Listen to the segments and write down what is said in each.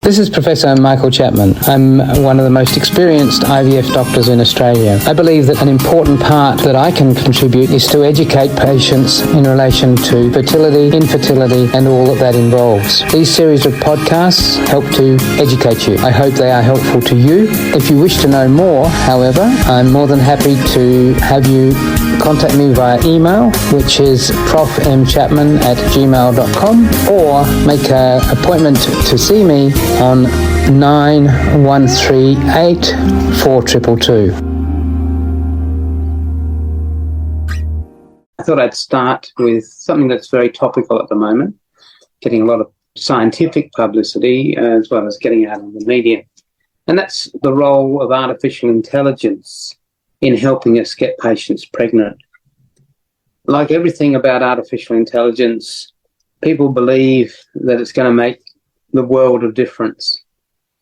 This is Professor Michael Chapman. I'm one of the most experienced IVF doctors in Australia. I believe that an important part that I can contribute is to educate patients in relation to fertility, infertility, and all that involves. These series of podcasts help to educate you. I hope they are helpful to you. If you wish to know more, however, I'm more than happy to have you contact me via email, which is profmchapman@gmail.com, or make an appointment to see me on 9138 4222. I thought I'd start with something that's very topical at the moment, getting a lot of scientific publicity as well as getting out in the media. And that's the role of artificial intelligence in helping us get patients pregnant. Like everything about artificial intelligence, people believe that it's going to make the world of difference.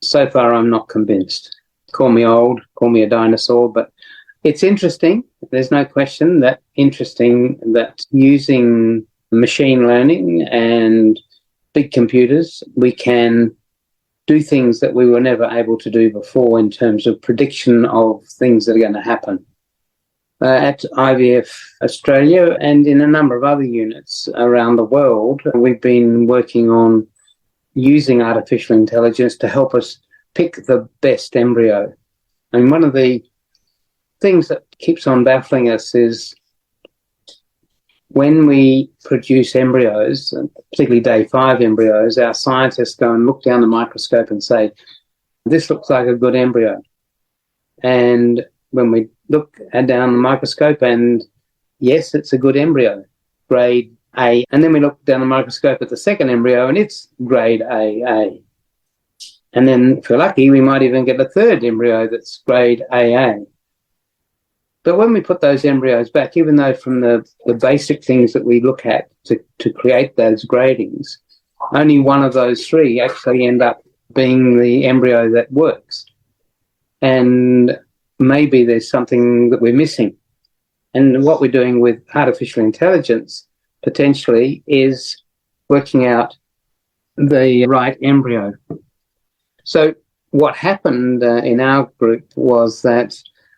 So far, I'm not convinced. Call me old, call me a dinosaur, but it's interesting. There's no question that using machine learning and big computers, we can do things that we were never able to do before in terms of prediction of things that are going to happen. At IVF Australia and in a number of other units around the world, we've been working on using artificial intelligence to help us pick the best embryo. And one of the things that keeps on baffling us is when we produce embryos, particularly day 5 embryos, our scientists go and look down the microscope and say, this looks like a good embryo. And when we look down the microscope and, yes, it's a good embryo, grade A. And then we look down the microscope at the second embryo and it's grade AA. And then if we're lucky, we might even get a third embryo that's grade AA. But when we put those embryos back, even though from the basic things that we look at to create those gradings, only one of those 3 actually end up being the embryo that works. And maybe there's something that we're missing. And what we're doing with artificial intelligence potentially is working out the right embryo. So what happened in our group was that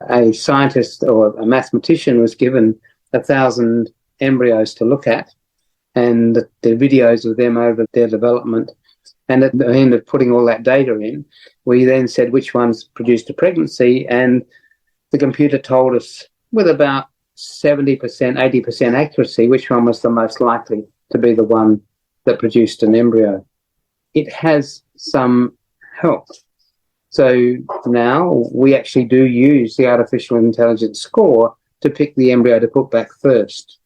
a scientist or a mathematician was given 1,000 embryos to look at and the videos of them over their development. And at the end of putting all that data in, we then said which ones produced a pregnancy, and the computer told us with about 70%, 80% accuracy which one was the most likely to be the one that produced an embryo. It has some help. So now we actually do use the artificial intelligence score to pick the embryo to put back first.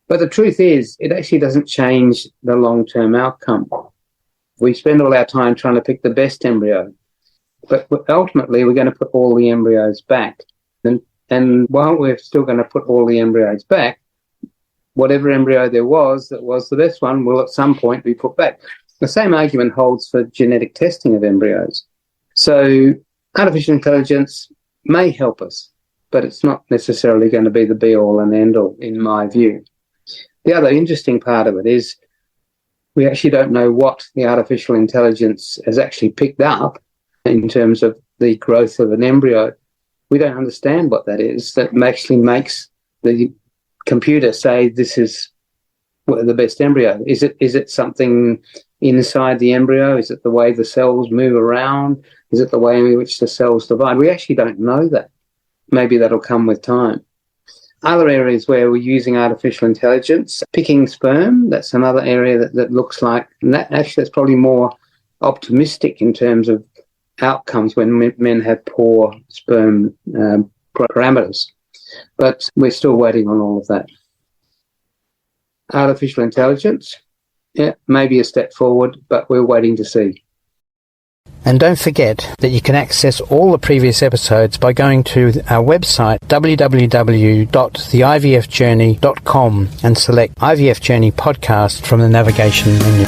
But the truth is, it actually doesn't change the long-term outcome. We spend all our time trying to pick the best embryo, but ultimately we're going to put all the embryos back. And while we're still going to put all the embryos back, whatever embryo there was that was the best one will at some point be put back. The same argument holds for genetic testing of embryos. So artificial intelligence may help us, but it's not necessarily going to be the be-all and end-all, in my view. The other interesting part of it is we actually don't know what the artificial intelligence has actually picked up in terms of the growth of an embryo. We don't understand what that is that actually makes the computer say this is the best embryo. Is it something inside the embryo? Is it the way the cells move around? Is it the way in which the cells divide? We actually don't know that. Maybe that'll come with time. Other areas where we're using artificial intelligence, picking sperm, that's another area that looks like, and that's probably more optimistic in terms of outcomes when men have poor sperm parameters. But we're still waiting on all of that. Artificial intelligence, yeah, maybe a step forward, but we're waiting to see. And don't forget that you can access all the previous episodes by going to our website www.theivfjourney.com and select IVF Journey podcast from the navigation menu.